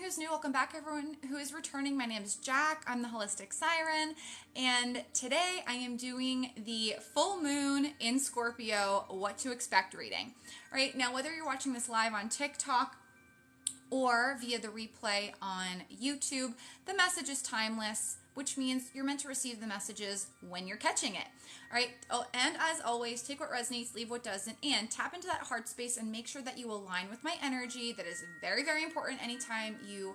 who's new. Welcome back, everyone who is returning. My name is Jack. I'm the Holistic Siren, and today I am doing the full moon in Scorpio, what to expect reading. All right, now whether you're watching this live on TikTok or via the replay on YouTube, the message is timeless, which means you're meant to receive the messages when you're catching it. All right. Oh, and as always, take what resonates, leave what doesn't, and tap into that heart space and make sure that you align with my energy. That is very, very important anytime you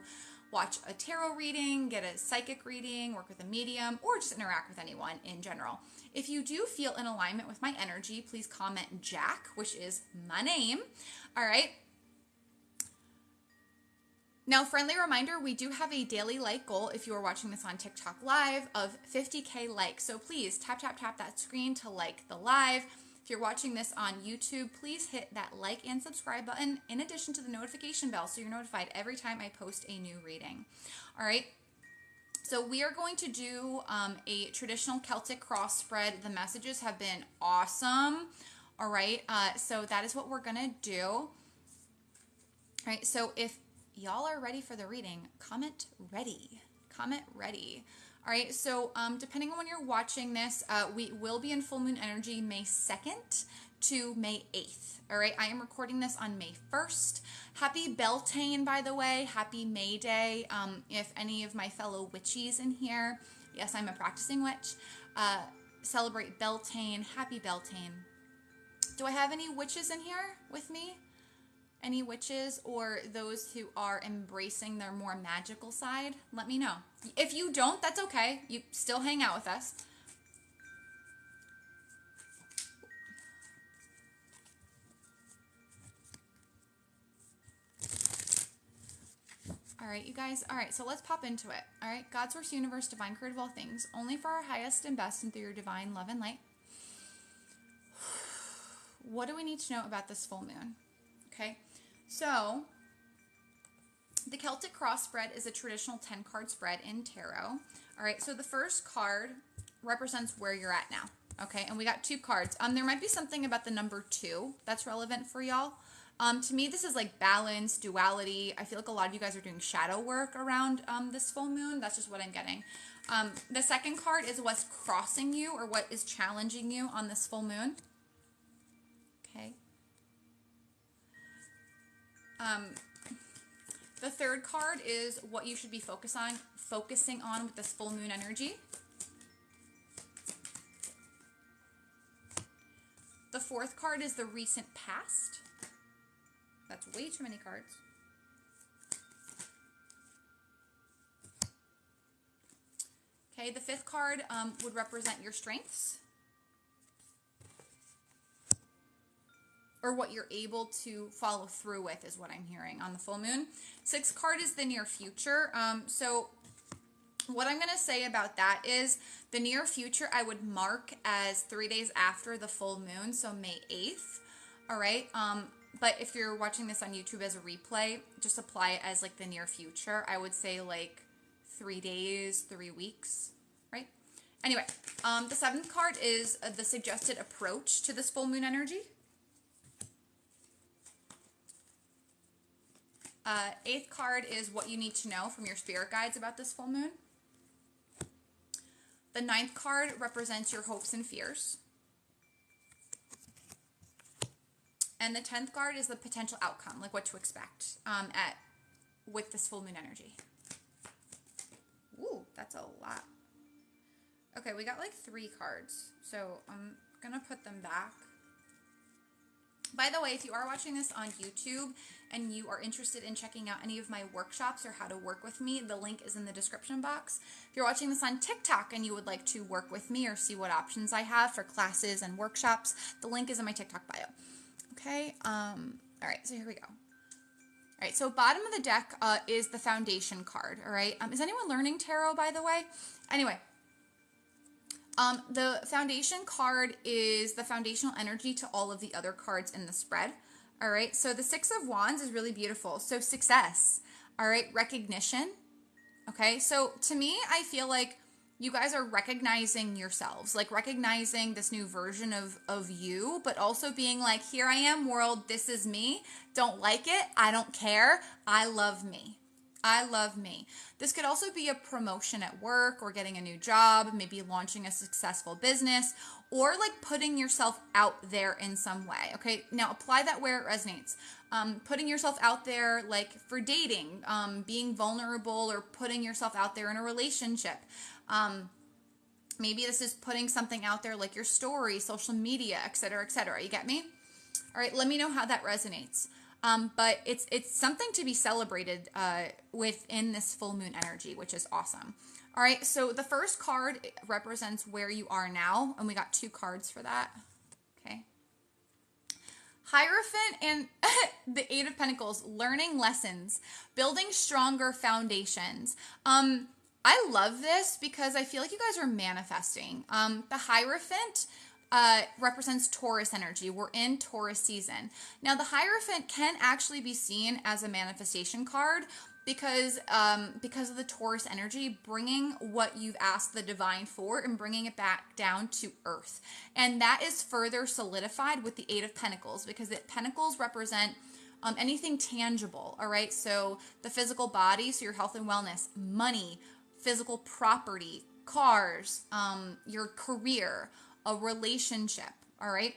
watch a tarot reading, get a psychic reading, work with a medium, or just interact with anyone in general. If you do feel in alignment with my energy, please comment Jack, which is my name. All right. Now, friendly reminder, we do have a daily like goal if you are watching this on TikTok live of 50K likes. So please tap that screen to like the live. If you're watching this on YouTube, please hit that like and subscribe button in addition to the notification bell so you're notified every time I post a new reading. All right. So we are going to do a traditional Celtic cross spread. The messages have been awesome. All right. So that is what we're going to do. All right. So if y'all are ready for the reading, comment ready. Comment ready. All right, so depending on when you're watching this, we will be in full moon energy May 2nd to May 8th. All right, I am recording this on May 1st. Happy Beltane, by the way. Happy May Day. If any of my fellow witchies in here, yes, I'm a practicing witch, celebrate Beltane. Happy Beltane. Do I have any witches in here with me? Any witches or those who are embracing their more magical side? Let me know. If you don't, that's okay. You still hang out with us. All right, you guys. All right, so let's pop into it. All right, God, source, universe, divine creator of all things, only for our highest and best and through your divine love and light. What do we need to know about this full moon? Okay. So, the Celtic cross spread is a traditional 10-card spread in tarot. All right, so the first card represents where you're at now. Okay, and we got two cards. There might be something about the number 2 that's relevant for y'all. To me, this is like balance, duality. I feel like a lot of you guys are doing shadow work around this full moon. That's just what I'm getting. The second card is what's crossing you or what is challenging you on this full moon. Okay. The third card is what you should be focusing on with this full moon energy. The fourth card is the recent past. That's way too many cards. Okay, the fifth card would represent your strengths, or what you're able to follow through with is what I'm hearing on the full moon. Sixth card is the near future. So what I'm going to say about that is the near future I would mark as 3 days after the full moon, so May 8th. All right. But if you're watching this on YouTube as a replay, just apply it as like the near future. I would say like 3 days, 3 weeks, right? Anyway, the seventh card is the suggested approach to this full moon energy. Eighth card is what you need to know from your spirit guides about this full moon. The ninth card represents your hopes and fears. And the 10th card is the potential outcome, like what to expect with this full moon energy. Ooh, that's a lot. Okay, we got like 3 cards, so I'm going to put them back. By the way, if you are watching this on YouTube and you are interested in checking out any of my workshops or how to work with me, the link is in the description box. If you're watching this on TikTok and you would like to work with me or see what options I have for classes and workshops, the link is in my TikTok bio. Okay, all right, so here we go. All right, so bottom of the deck is the foundation card, all right? Is anyone learning tarot, by the way? Anyway. The foundation card is the foundational energy to all of the other cards in the spread. All right. So the 6 of Wands is really beautiful. So success. All right. Recognition. Okay. So to me, I feel like you guys are recognizing yourselves, like recognizing this new version of you, but also being like, here I am, world. This is me. Don't like it. I don't care. I love me. I love me. This could also be a promotion at work or getting a new job, maybe launching a successful business, or like putting yourself out there in some way. Okay, now apply that where it resonates. Putting yourself out there, like for dating, being vulnerable, or putting yourself out there in a relationship. Maybe this is putting something out there like your story, social media, etc., etc. You get me? All right, let me know how that resonates. But it's something to be celebrated within this full moon energy, which is awesome. All right, so the first card represents where you are now, and we got 2 cards for that. Okay. Hierophant and the 8 of Pentacles, learning lessons, building stronger foundations. I love this because I feel like you guys are manifesting. The Hierophant represents Taurus energy. We're in Taurus season. Now, the Hierophant can actually be seen as a manifestation card because of the Taurus energy, bringing what you've asked the divine for and bringing it back down to earth. And that is further solidified with the 8 of Pentacles, because the Pentacles represent anything tangible, all right? So the physical body, so your health and wellness, money, physical property, cars, your career, a relationship, all right?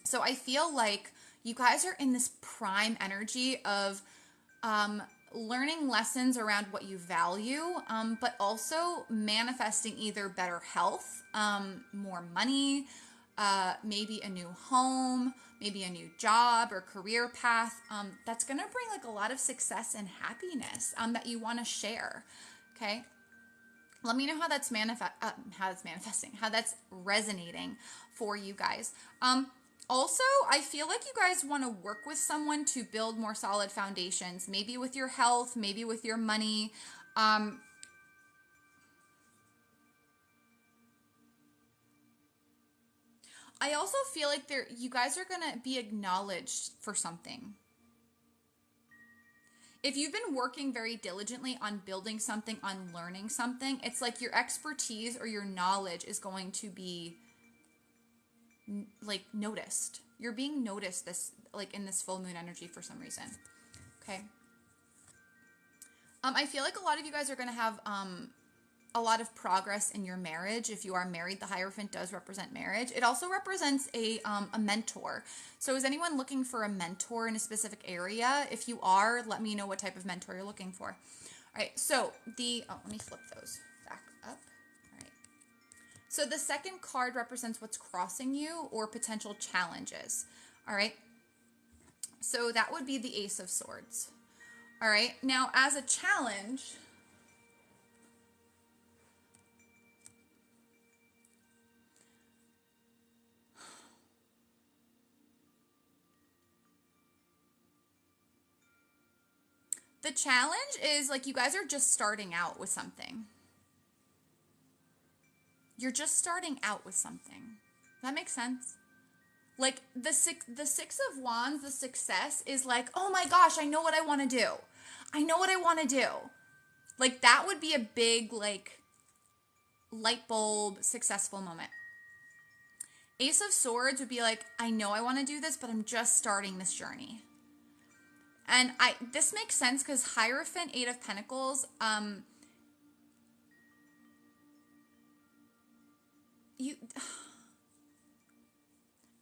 So I feel like you guys are in this prime energy of learning lessons around what you value, but also manifesting either better health, more money, maybe a new home, maybe a new job or career path. That's going to bring like a lot of success and happiness that you want to share. Okay. Let me know how that's manifesting, how that's resonating for you guys. Also, I feel like you guys want to work with someone to build more solid foundations, maybe with your health, maybe with your money. I also feel like you guys are going to be acknowledged for something. If you've been working very diligently on building something, on learning something, it's like your expertise or your knowledge is going to be like noticed. You're being noticed in this full moon energy for some reason. Okay. I feel like a lot of you guys are going to have a lot of progress in your marriage. If you are married, the Hierophant does represent marriage. It also represents a mentor. So is anyone looking for a mentor in a specific area? If you are, let me know what type of mentor you're looking for. All right, so let me flip those back up. All right. So the second card represents what's crossing you or potential challenges. All right. So that would be the Ace of Swords. All right. Now, as a challenge, the challenge is like you guys are just starting out with something. You're just starting out with something. Does that make sense? Like the six of Wands, the success is like, oh my gosh, I know what I want to do. I know what I want to do. Like that would be a big like light bulb successful moment. Ace of Swords would be like, I know I want to do this, but I'm just starting this journey. And this makes sense because Hierophant, 8 of Pentacles,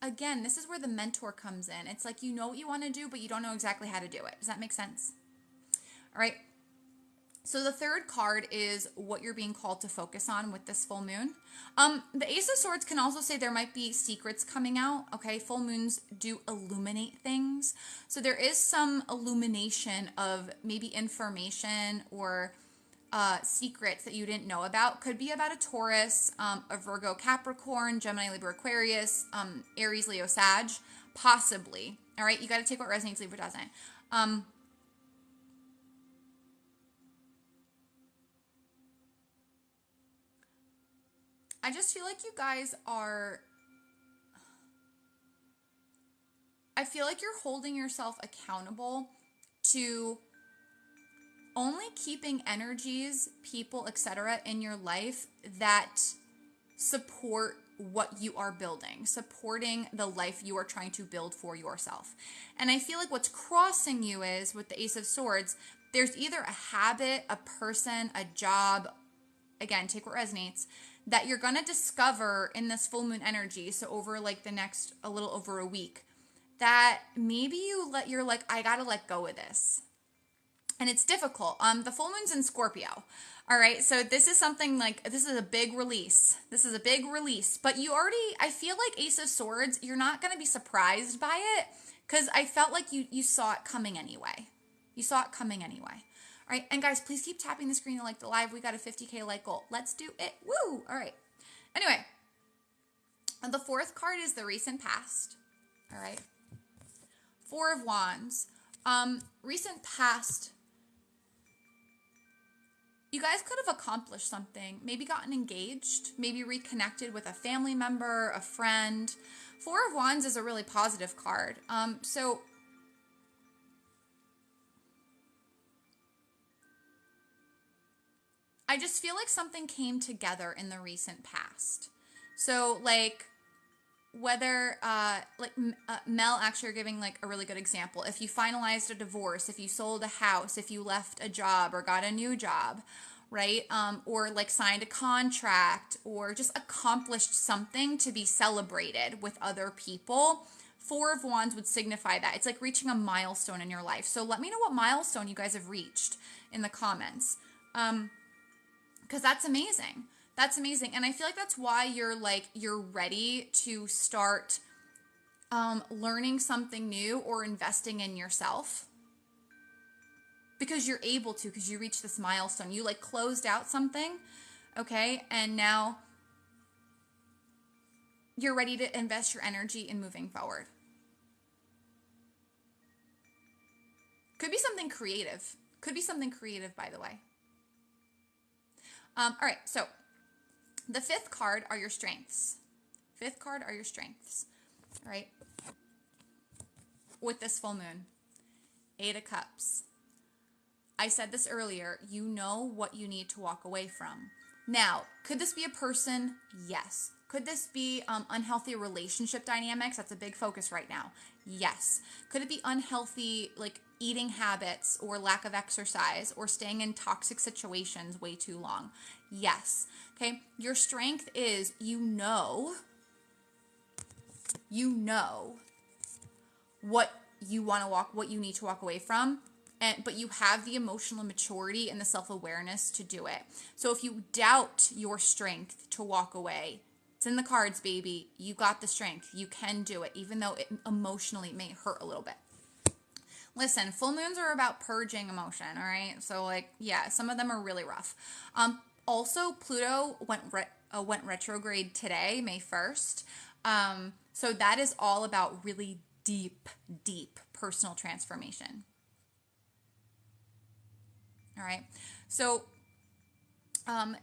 again, this is where the mentor comes in. It's like you know what you want to do, but you don't know exactly how to do it. Does that make sense? All right. So the third card is what you're being called to focus on with this full moon. The Ace of Swords can also say there might be secrets coming out. Okay, full moons do illuminate things. So there is some illumination of maybe information or secrets that you didn't know about. Could be about a Taurus, a Virgo, Capricorn, Gemini, Libra, Aquarius, Aries, Leo, Sag, possibly. All right, you got to take what resonates, leave what doesn't. I just feel like you guys are, I feel like you're holding yourself accountable to only keeping energies, people, etc. in your life that support what you are building, supporting the life you are trying to build for yourself. And I feel like what's crossing you is with the Ace of Swords there's either a habit, a person, a job, again, take what resonates, that you're going to discover in this full moon energy. So over like the next, a little over a week, that maybe you're like, I got to let go of this. And it's difficult. The full moon's in Scorpio. All right. So this is something like, this is a big release. This is a big release, but you already, I feel like Ace of Swords, you're not going to be surprised by it because I felt like you saw it coming anyway. You saw it coming anyway. All right. And guys, please keep tapping the screen to like the live. We got a 50K like goal. Let's do it. Woo. All right. Anyway, the fourth card is the recent past. All right. Four of Wands. Recent past. You guys could have accomplished something, maybe gotten engaged, maybe reconnected with a family member, a friend. Four of Wands is a really positive card. So I just feel like something came together in the recent past. So like whether Mel actually are giving like a really good example. If you finalized a divorce, if you sold a house, if you left a job or got a new job, right? Or like signed a contract or just accomplished something to be celebrated with other people. Four of Wands would signify that. It's like reaching a milestone in your life. So let me know what milestone you guys have reached in the comments. Because that's amazing. That's amazing. And I feel like that's why you're ready to start learning something new or investing in yourself. Because you're able to, because you reached this milestone. You like closed out something, okay? And now you're ready to invest your energy in moving forward. Could be something creative. Could be something creative, by the way. All right, so the fifth card are your strengths. Fifth card are your strengths. All right. With this full moon. Eight of Cups. I said this earlier. You know what you need to walk away from. Now, could this be a person? Yes. Could this be unhealthy relationship dynamics? That's a big focus right now. Yes. Could it be unhealthy like eating habits or lack of exercise or staying in toxic situations way too long? Yes. Okay. Your strength is you know what you want to what you need to walk away from. But you have the emotional maturity and the self-awareness to do it. So if you doubt your strength to walk away, it's in the cards, baby. You got the strength. You can do it, even though it emotionally may hurt a little bit. Listen, full moons are about purging emotion, all right? So like, yeah, some of them are really rough. Also, Pluto went retrograde today, May 1st. So that is all about really deep personal transformation. All right. So, oh,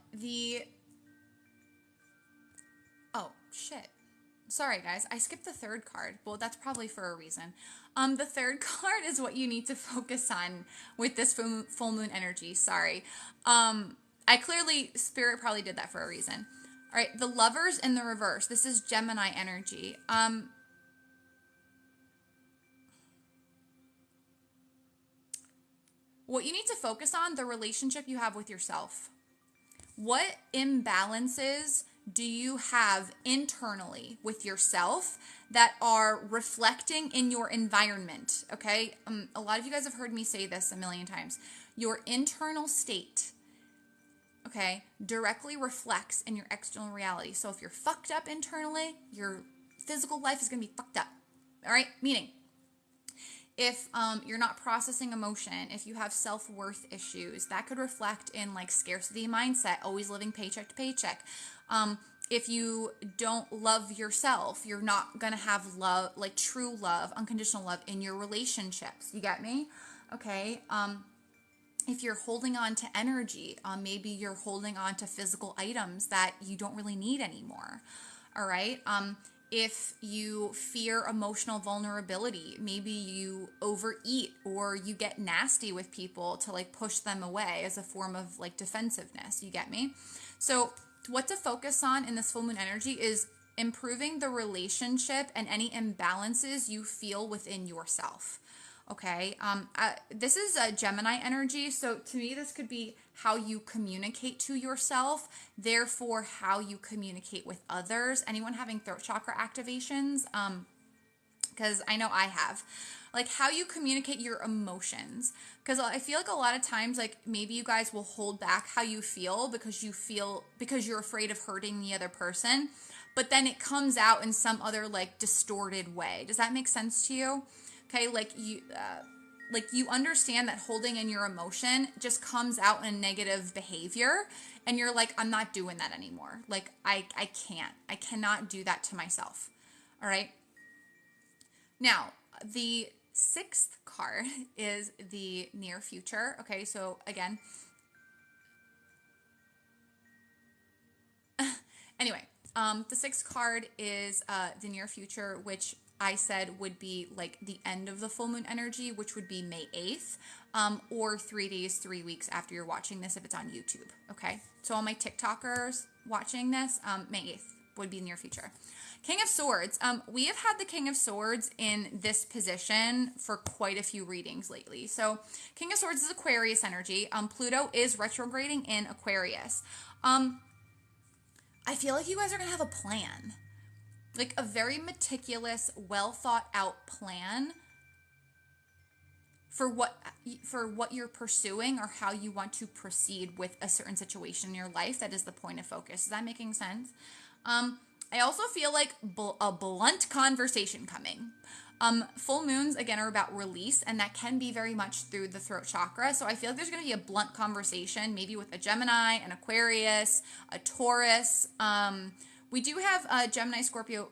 shit. Sorry, guys. I skipped the third card. Well, that's probably for a reason. The third card is what you need to focus on with this full moon energy. Sorry. Spirit probably did that for a reason. All right. The Lovers in the reverse. This is Gemini energy. What you need to focus on, the relationship you have with yourself. What imbalances do you have internally with yourself that are reflecting in your environment? Okay. A lot of you guys have heard me say this a million times. Your internal state, okay, directly reflects in your external reality. So if you're fucked up internally, your physical life is going to be fucked up. All right. Meaning, if you're not processing emotion, if you have self-worth issues, that could reflect in like scarcity mindset, always living paycheck to paycheck. If you don't love yourself, you're not going to have love, like true love, unconditional love in your relationships. You get me? Okay. If you're holding on to energy, maybe you're holding on to physical items that you don't really need anymore. All right. If you fear emotional vulnerability, maybe you overeat or you get nasty with people to like push them away as a form of like defensiveness. You get me? So what to focus on in this full moon energy is improving the relationship and any imbalances you feel within yourself. Okay. This is a Gemini energy. So to me, this could be how you communicate to yourself, therefore how you communicate with others. Anyone having throat chakra activations? Because I know I have. Like how you communicate your emotions. Because I feel like a lot of times, like maybe you guys will hold back how you feel because you're afraid of hurting the other person. But then it comes out in some other like distorted way. Does that make sense to you? Okay, like you understand that holding in your emotion just comes out in negative behavior, and you're like, I'm not doing that anymore. Like I cannot do that to myself. All right. Now, the sixth card is the near future. Okay, so again, anyway, the sixth card is the near future, which I said would be like the end of the full moon energy, which would be May 8th, or 3 days, 3 weeks after you're watching this if it's on YouTube. Okay, so all my TikTokers watching this, May 8th would be near future. King of Swords. We have had the King of Swords in this position for quite a few readings lately. So King of Swords is Aquarius energy. Pluto is retrograding in Aquarius. I feel like you guys are going to have a plan. Like a very meticulous, well thought out plan for what you're pursuing or how you want to proceed with a certain situation in your life. That is the point of focus. Is that making sense? I also feel like a blunt conversation coming. Full moons, again, are about release, and that can be very much through the throat chakra. So I feel like there's going to be a blunt conversation, maybe with a Gemini, an Aquarius, a Taurus. We do have Gemini, Scorpio,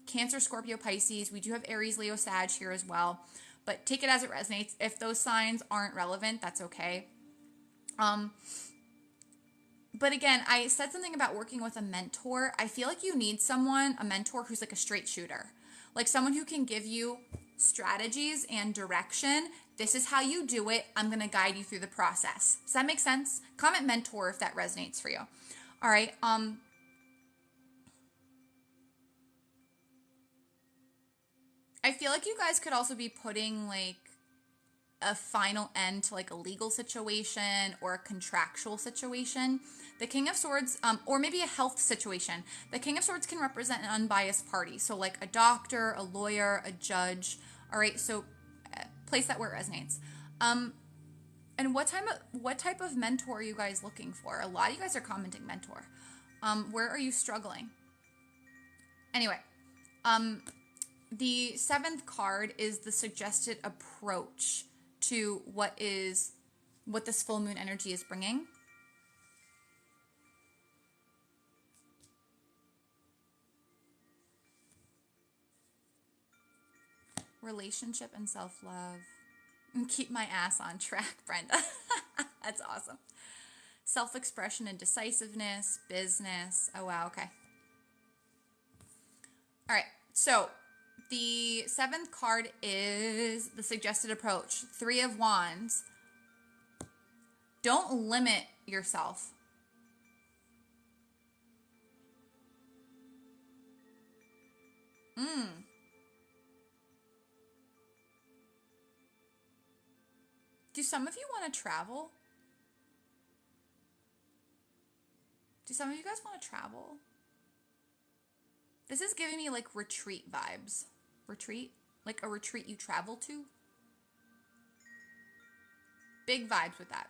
Cancer, Scorpio, Pisces. We do have Aries, Leo, Sag here as well. But take it as it resonates. If those signs aren't relevant, that's okay. But again, I said something about working with a mentor. I feel like you need a mentor who's like a straight shooter. Like someone who can give you strategies and direction. This is how you do it. I'm going to guide you through the process. Does that make sense? Comment mentor if that resonates for you. All right. I feel like you guys could also be putting like a final end to like a legal situation or a contractual situation. The King of Swords, or maybe a health situation. The King of Swords can represent an unbiased party. So like a doctor, a lawyer, a judge. All right, so place that where it resonates. And what type of mentor are you guys looking for? A lot of you guys are commenting mentor. Where are you struggling? Anyway, the seventh card is the suggested approach to what this full moon energy is bringing. Relationship and self-love. Keep my ass on track, Brenda. That's awesome. Self-expression and decisiveness, business. Oh, wow, okay. All right, so the seventh card is the suggested approach. 3 of Wands. Don't limit yourself. Do some of you want to travel? Do some of you guys want to travel? This is giving me like retreat vibes. Retreat? Like a retreat you travel to? Big vibes with that.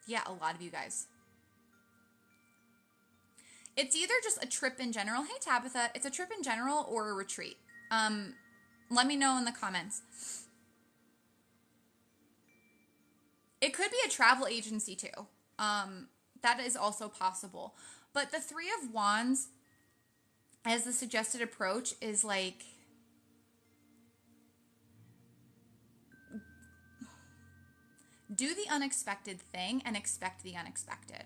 Yeah, a lot of you guys. It's either just a trip in general. Hey, Tabitha. It's a trip in general or a retreat. Let me know in the comments. It could be a travel agency too. That is also possible. But the 3 of Wands as the suggested approach is like, do the unexpected thing and expect the unexpected.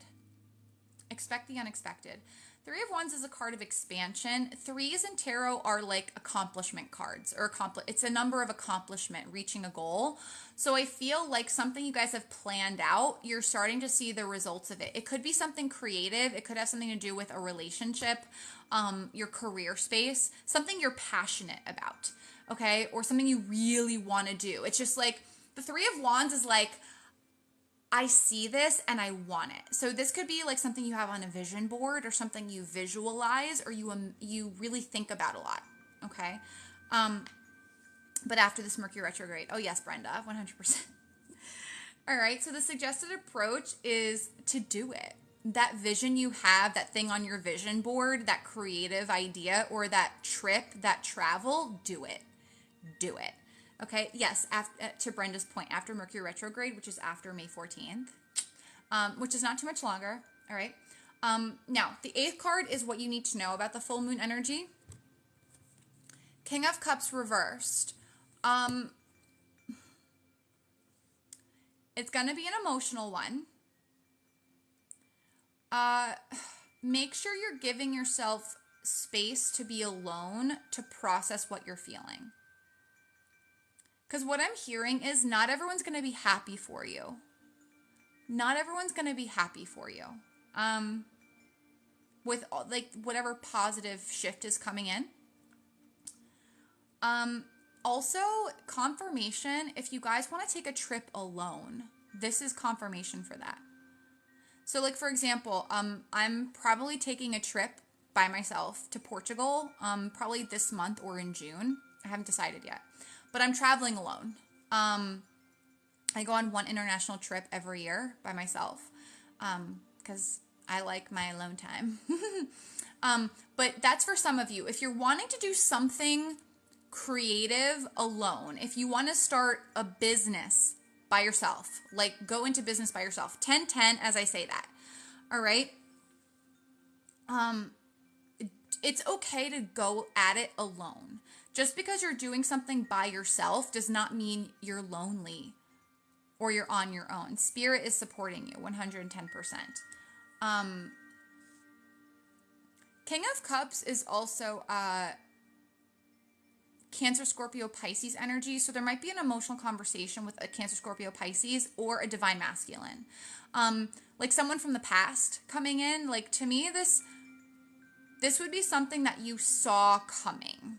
Expect the unexpected. Three of Wands is a card of expansion. Threes in tarot are like accomplishment cards, or it's a number of accomplishment, reaching a goal. So I feel like something you guys have planned out, you're starting to see the results of it. It could be something creative. It could have something to do with a relationship, your career space, something you're passionate about, okay? Or something you really want to do. It's just like the Three of Wands is like, I see this and I want it. So this could be like something you have on a vision board, or something you visualize, or you really think about a lot. Okay. But after this Mercury retrograde, oh yes, Brenda, 100%. All right. So the suggested approach is to do it. That vision you have, that thing on your vision board, that creative idea, or that trip, that travel, do it. Do it. Okay, yes, to Brenda's point, after Mercury retrograde, which is after May 14th, which is not too much longer, all right? Now, the 8th card is what you need to know about the full moon energy. King of Cups reversed. It's going to be an emotional one. Make sure you're giving yourself space to be alone to process what you're feeling. Because what I'm hearing is not everyone's going to be happy for you. Not everyone's going to be happy for you. With like whatever positive shift is coming in. Also, confirmation, if you guys want to take a trip alone, this is confirmation for that. So like, for example, I'm probably taking a trip by myself to Portugal, probably this month or in June. I haven't decided yet. But I'm traveling alone. I go on one international trip every year by myself because I like my alone time. But that's for some of you. If you're wanting to do something creative alone, if you want to start a business by yourself, like go into business by yourself, 10-10 as I say that. All right. It's okay to go at it alone. Just because you're doing something by yourself does not mean you're lonely or you're on your own. Spirit is supporting you 110%. King of Cups is also Cancer, Scorpio, Pisces energy. So there might be an emotional conversation with a Cancer, Scorpio, Pisces, or a divine masculine. Like someone from the past coming in. Like to me, this would be something that you saw coming.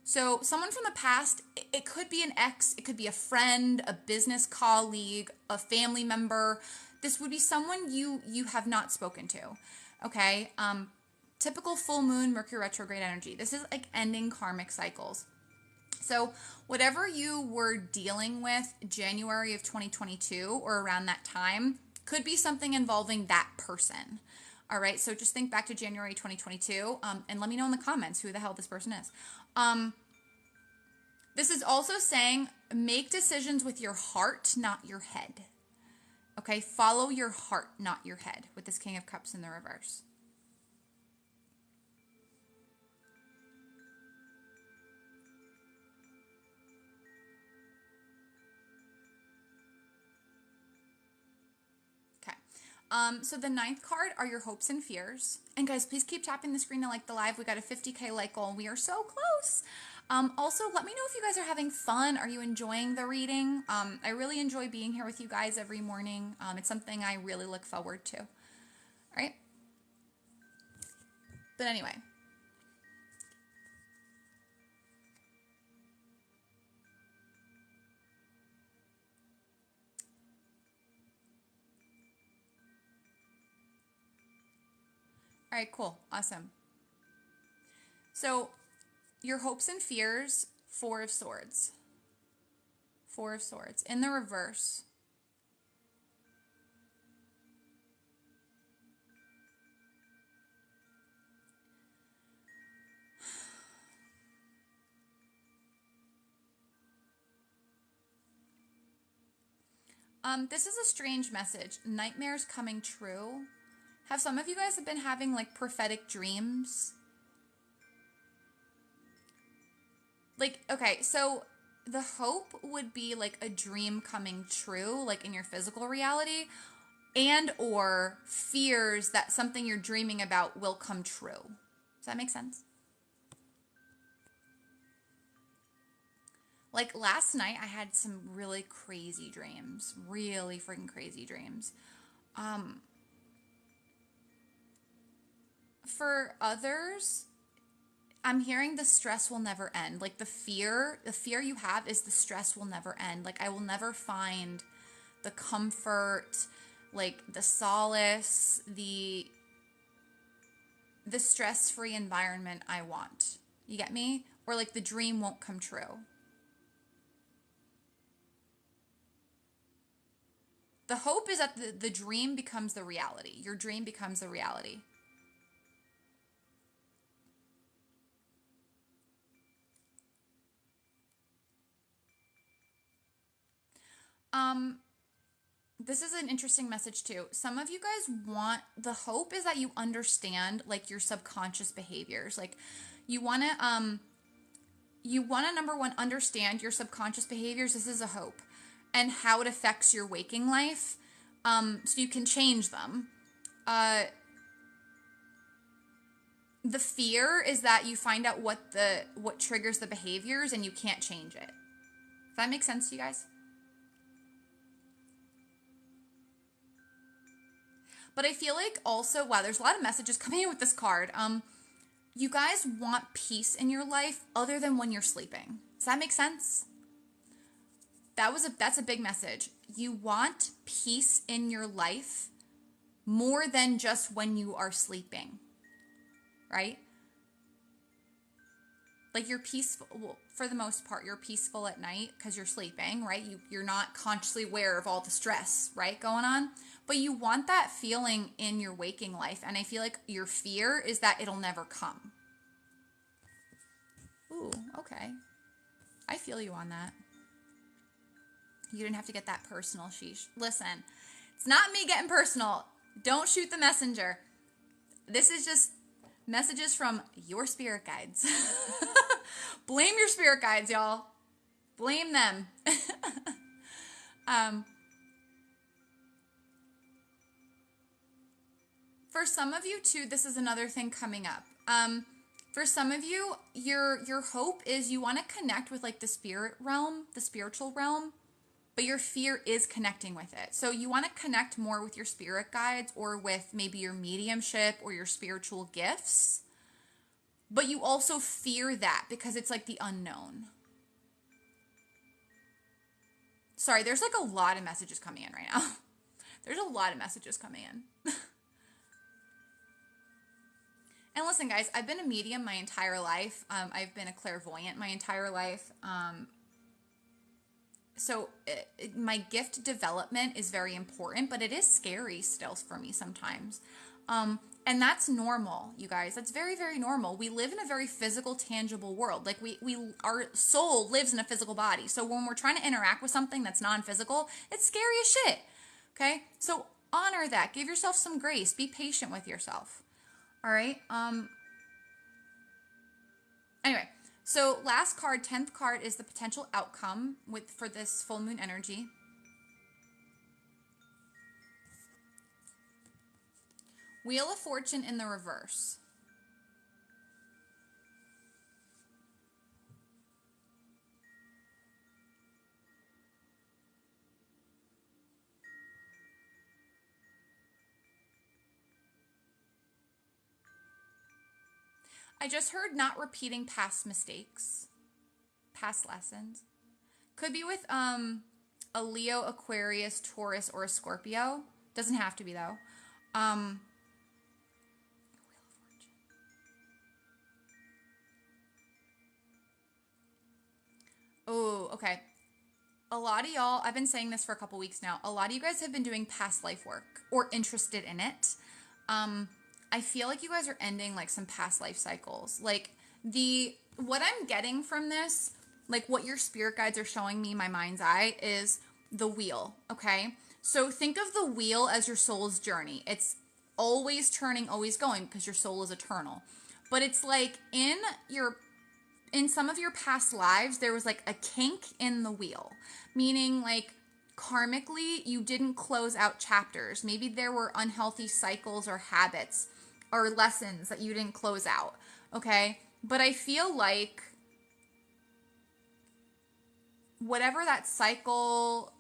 So someone from the past, it could be an ex, it could be a friend, a business colleague, a family member. This would be someone you have not spoken to, okay? Typical full moon, Mercury retrograde energy. This is like ending karmic cycles. So whatever you were dealing with January of 2022 or around that time could be something involving that person. All right, so just think back to January 2022 and let me know in the comments who the hell this person is. This is also saying make decisions with your heart, not your head. Okay, follow your heart, not your head, with this King of Cups in the reverse. So the 9th card are your hopes and fears. And guys, please keep tapping the screen to like the live. We got a 50K like goal and we are so close. Also, let me know if you guys are having fun. Are you enjoying the reading? I really enjoy being here with you guys every morning. It's something I really look forward to. All right? But anyway. All right, cool. Awesome. So, your hopes and fears, 4 of Swords. 4 of Swords. In the reverse. This is a strange message. Nightmares coming true. Have some of you guys been having like prophetic dreams? Like, okay, so the hope would be like a dream coming true, like in your physical reality. and or fears that something you're dreaming about will come true. Does that make sense? Like last night, I had some really crazy dreams, really freaking crazy dreams. For others, I'm hearing the stress will never end. Like the fear you have is the stress will never end. Like I will never find the comfort, like the solace, the stress-free environment I want. You get me? Or like the dream won't come true. The hope is that the dream becomes the reality. Your dream becomes the reality. This is an interesting message too. Some of you guys want, the hope is that you understand like your subconscious behaviors. Like you want to number one, understand your subconscious behaviors. This is a hope. And how it affects your waking life, so you can change them. The fear is that you find out what triggers the behaviors and you can't change it. Does that make sense to you guys? But I feel like also, wow, there's a lot of messages coming in with this card. You guys want peace in your life other than when you're sleeping. Does that make sense? That's a big message. You want peace in your life more than just when you are sleeping, right? Like you're peaceful, well, for the most part, you're peaceful at night because you're sleeping, right? You're not consciously aware of all the stress, right, going on. But you want that feeling in your waking life. And I feel like your fear is that it'll never come. Ooh, okay. I feel you on that. You didn't have to get that personal, sheesh. Listen, it's not me getting personal. Don't shoot the messenger. This is just messages from your spirit guides. Blame your spirit guides, y'all. Blame them. For some of you too, this is another thing coming up. For some of you, your hope is you want to connect with like the spirit realm, the spiritual realm. But your fear is connecting with it. So you want to connect more with your spirit guides or with maybe your mediumship or your spiritual gifts. But you also fear that because it's like the unknown. Sorry, there's like a lot of messages coming in right now. There's a lot of messages coming in. And listen, guys, I've been a medium my entire life. I've been a clairvoyant my entire life. So my gift development is very important, but it is scary still for me sometimes. And that's normal, you guys. That's very, very normal. We live in a very physical, tangible world. Like our soul lives in a physical body. So when we're trying to interact with something that's non-physical, it's scary as shit. Okay? So honor that. Give yourself some grace. Be patient with yourself. All right? Anyway. So last card, 10th card, is the potential outcome for this full moon energy. Wheel of Fortune in the reverse. I just heard not repeating past mistakes, past lessons. Could be with a Leo, Aquarius, Taurus, or a Scorpio. Doesn't have to be though. Oh, okay. A lot of y'all, I've been saying this for a couple weeks now. A lot of you guys have been doing past life work or interested in it. I feel like you guys are ending like some past life cycles. Like what I'm getting from this, like what your spirit guides are showing me, my mind's eye, is the wheel. Okay. So think of the wheel as your soul's journey. It's always turning, always going because your soul is eternal. But it's like in some of your past lives, there was like a kink in the wheel, meaning like karmically, you didn't close out chapters. Maybe there were unhealthy cycles or habits or lessons that you didn't close out, okay? But I feel like whatever that cycle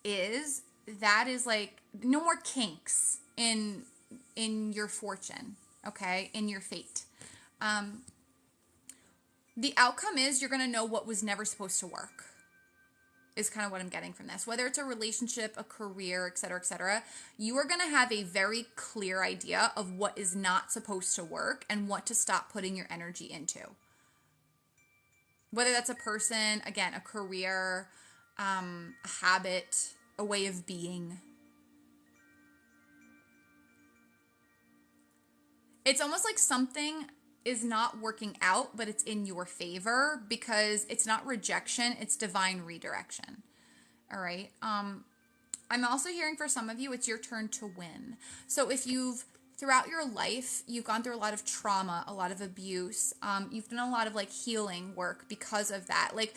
is, that is like no more kinks in your fortune, okay? In your fate. The outcome is you're going to know what was never supposed to work. Is kind of what I'm getting from this. Whether it's a relationship, a career, etc., you are going to have a very clear idea of what is not supposed to work and what to stop putting your energy into. Whether that's a person, again, a career, a habit, a way of being. It's almost like something is not working out, but it's in your favor because it's not rejection, it's divine redirection. All right. I'm also hearing for some of you, it's your turn to win. So if throughout your life, you've gone through a lot of trauma, a lot of abuse, you've done a lot of like healing work because of that. Like,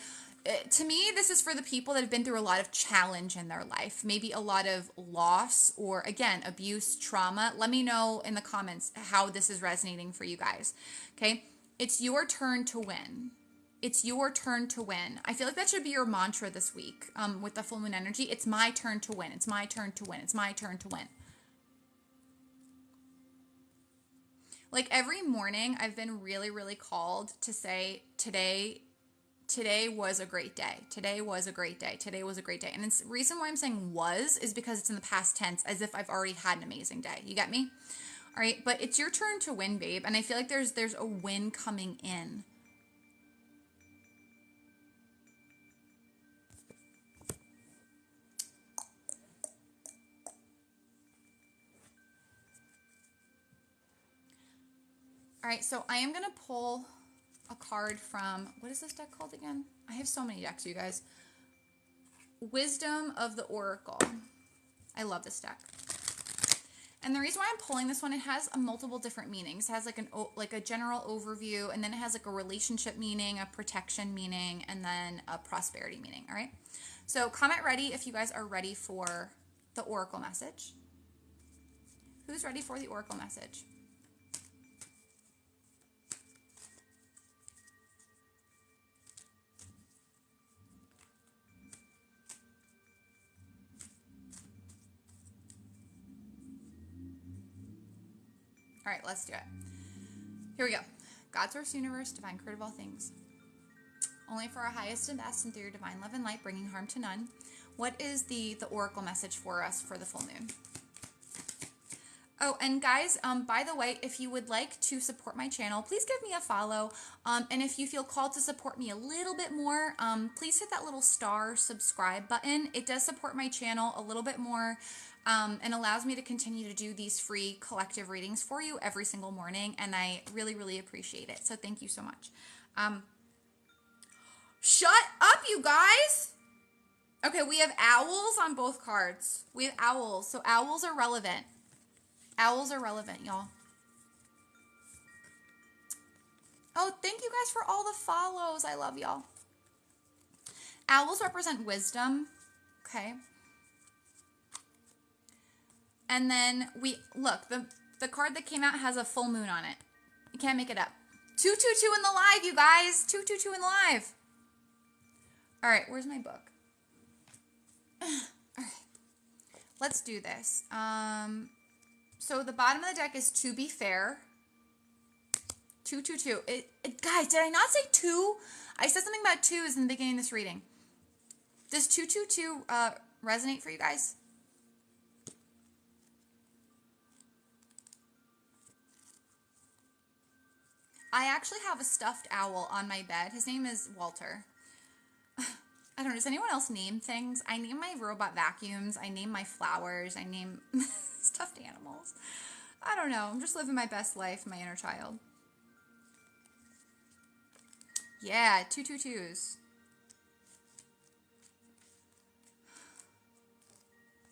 to me, this is for the people that have been through a lot of challenge in their life, maybe a lot of loss or, again, abuse, trauma. Let me know in the comments how this is resonating for you guys, okay? It's your turn to win. It's your turn to win. I feel like that should be your mantra this week with the full moon energy. It's my turn to win. It's my turn to win. It's my turn to win. Like every morning, I've been really, really called to say today was a great day. Today was a great day. Today was a great day. And the reason why I'm saying was is because it's in the past tense, as if I've already had an amazing day. You get me? All right. But it's your turn to win, babe. And I feel like there's a win coming in. All right. So I am going to pull a card from, what is this deck called again? I have so many decks, you guys. Wisdom of the Oracle. I love this deck. And the reason why I'm pulling this one, it has multiple different meanings. It has like a general overview, and then it has like a relationship meaning, a protection meaning, and then a prosperity meaning, all right? So comment ready if you guys are ready for the Oracle message. Who's ready for the Oracle message? All right, let's do it. Here we go. God, source, universe, divine creator of all things. Only for our highest and best and through your divine love and light, bringing harm to none. What is the oracle message for us for the full moon? Oh, and guys, by the way, if you would like to support my channel, please give me a follow. And if you feel called to support me a little bit more, please hit that little star subscribe button. It does support my channel a little bit more. And allows me to continue to do these free collective readings for you every single morning, and I really, really appreciate it. So thank you so much. Shut up, you guys! Okay, we have owls on both cards. We have owls, so owls are relevant. Owls are relevant, y'all. Oh, thank you guys for all the follows. I love y'all. Owls represent wisdom, okay? And then look, the card that came out has a full moon on it. You can't make it up. 222 in the live, you guys. 222 in the live. All right, where's my book? All right, let's do this. So the bottom of the deck is to be fair. 222. Guys, did I not say 2? I said something about 2s in the beginning of this reading. Does 222 resonate for you guys? I actually have a stuffed owl on my bed. His name is Walter. I don't know. Does anyone else name things? I name my robot vacuums. I name my flowers. I name stuffed animals. I don't know. I'm just living my best life, my inner child. Yeah, 222s.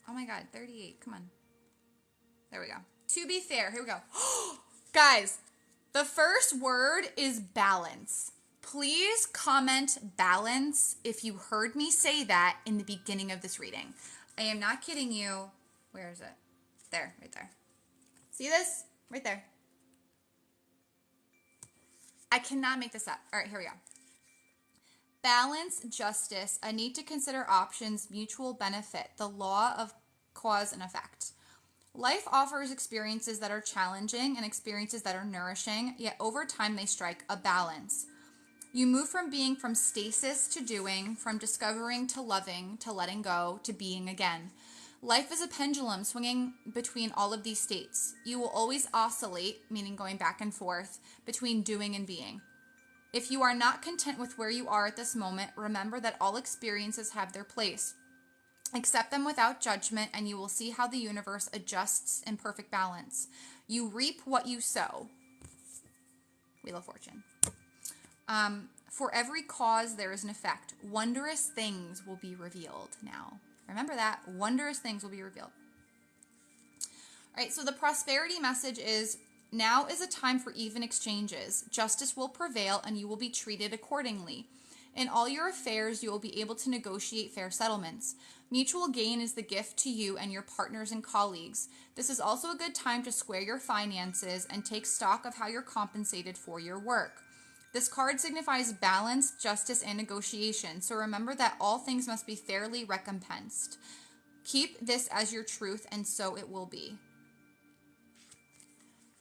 Oh my God, 38. Come on. There we go. To be fair, here we go. Guys, the first word is balance. Please comment balance if you heard me say that in the beginning of this reading. I am not kidding you. Where is it? There, right there. See this? Right there. I cannot make this up. All right, here we go. Balance, justice, a need to consider options, mutual benefit, the law of cause and effect. Life offers experiences that are challenging and experiences that are nourishing, yet over time they strike a balance. You move from being from stasis to doing, from discovering to loving, to letting go, to being again. Life is a pendulum swinging between all of these states. You will always oscillate, meaning going back and forth, between doing and being. If you are not content with where you are at this moment, remember that all experiences have their place. Accept them without judgment, and you will see how the universe adjusts in perfect balance. You reap what you sow. Wheel of Fortune. For every cause, there is an effect. Wondrous things will be revealed now. Remember that. Wondrous things will be revealed. All right, so the prosperity message is, now is a time for even exchanges. Justice will prevail, and you will be treated accordingly. In all your affairs, you will be able to negotiate fair settlements. Mutual gain is the gift to you and your partners and colleagues. This is also a good time to square your finances and take stock of how you're compensated for your work. This card signifies balance, justice, and negotiation, so remember that all things must be fairly recompensed. Keep this as your truth, and so it will be.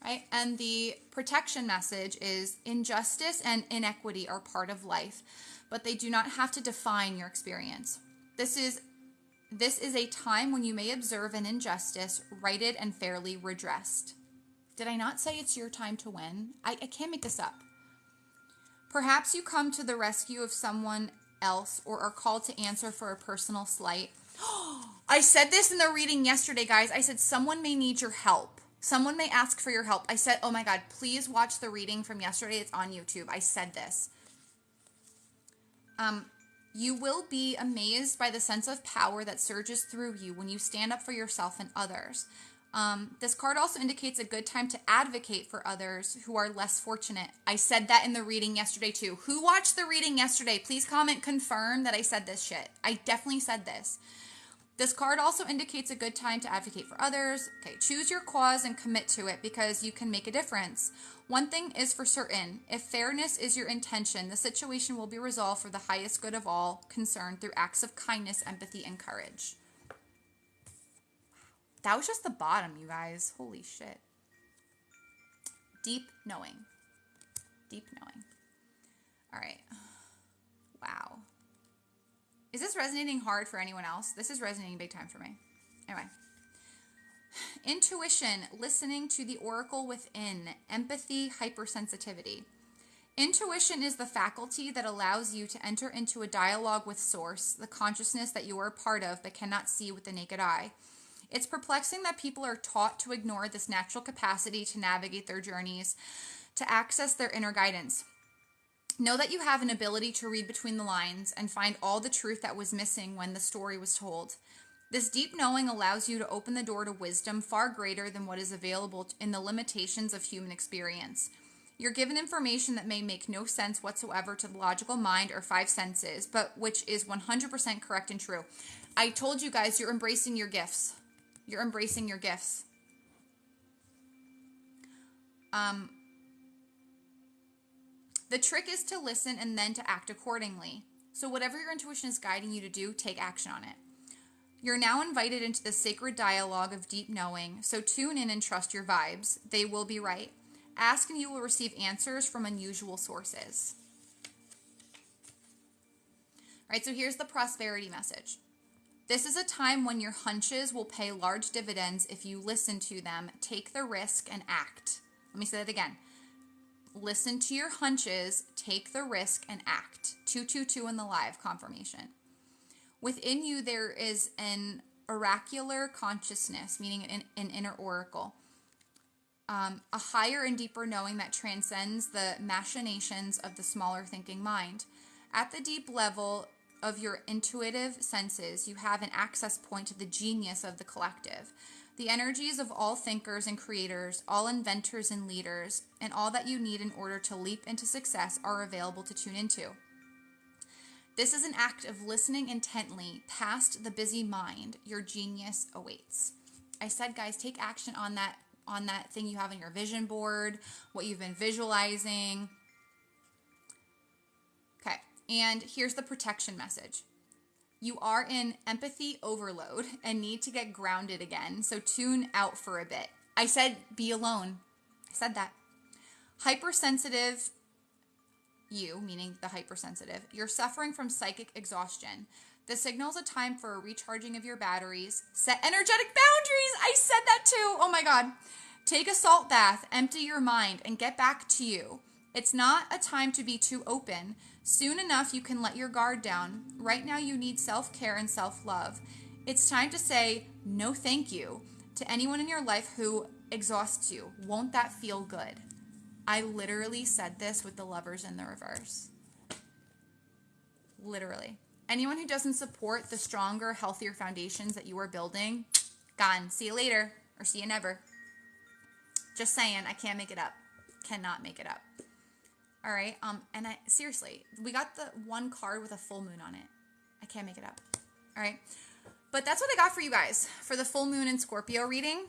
Right? And the protection message is, injustice and inequity are part of life, but they do not have to define your experience. This is a time when you may observe an injustice righted and fairly redressed. Did I not say it's your time to win? I can't make this up. Perhaps you come to the rescue of someone else or are called to answer for a personal slight. I said this in the reading yesterday, guys. I said someone may need your help. Someone may ask for your help. I said, oh my God, please watch the reading from yesterday. It's on YouTube. I said this. You will be amazed by the sense of power that surges through you when you stand up for yourself and others. This card also indicates a good time to advocate for others who are less fortunate. I said that in the reading yesterday too. Who watched the reading yesterday? Please comment, confirm that I said this shit. I definitely said this. This card also indicates a good time to advocate for others. Okay, choose your cause and commit to it because you can make a difference. One thing is for certain, if fairness is your intention, the situation will be resolved for the highest good of all concerned through acts of kindness, empathy, and courage. That was just the bottom, you guys. Holy shit. Deep knowing. Deep knowing. All right. Wow. Is this resonating hard for anyone else? This is resonating big time for me. Anyway. Intuition, listening to the oracle within, empathy, hypersensitivity. Intuition is the faculty that allows you to enter into a dialogue with Source, the consciousness that you are a part of but cannot see with the naked eye. It's perplexing that people are taught to ignore this natural capacity to navigate their journeys, to access their inner guidance. Know that you have an ability to read between the lines and find all the truth that was missing when the story was told. This deep knowing allows you to open the door to wisdom far greater than what is available in the limitations of human experience. You're given information that may make no sense whatsoever to the logical mind or five senses, but which is 100% correct and true. I told you guys, you're embracing your gifts. You're embracing your gifts. The trick is to listen and then to act accordingly. So whatever your intuition is guiding you to do, take action on it. You're now invited into the sacred dialogue of deep knowing, so tune in and trust your vibes. They will be right. Ask and you will receive answers from unusual sources. All right, so here's the prosperity message. This is a time when your hunches will pay large dividends if you listen to them, take the risk, and act. Let me say that again. Listen to your hunches, take the risk, and act. 222 in the live confirmation. Within you, there is an oracular consciousness, meaning an inner oracle. A higher and deeper knowing that transcends the machinations of the smaller thinking mind. At the deep level of your intuitive senses, you have an access point to the genius of the collective. The energies of all thinkers and creators, all inventors and leaders, and all that you need in order to leap into success are available to tune into. This is an act of listening intently past the busy mind. Your genius awaits. I said, guys, take action on that thing you have on your vision board, what you've been visualizing. Okay, and here's the protection message. You are in empathy overload and need to get grounded again, so tune out for a bit. I said be alone. I said that. Hypersensitive, you, meaning the hypersensitive, you're suffering from psychic exhaustion. The signal's a time for a recharging of your batteries. Set energetic boundaries. I said that too. Oh my God. Take a salt bath, empty your mind, and get back to you. It's not a time to be too open. Soon enough, you can let your guard down. Right now, you need self-care and self-love. It's time to say no thank you to anyone in your life who exhausts you. Won't that feel good? I literally said this with the Lovers in the reverse. Literally. Anyone who doesn't support the stronger, healthier foundations that you are building, gone. See you later, or see you never. Just saying, I can't make it up. Cannot make it up. All right, and seriously, we got the one card with a full moon on it. I can't make it up. All right, but that's what I got for you guys for the full moon in Scorpio reading.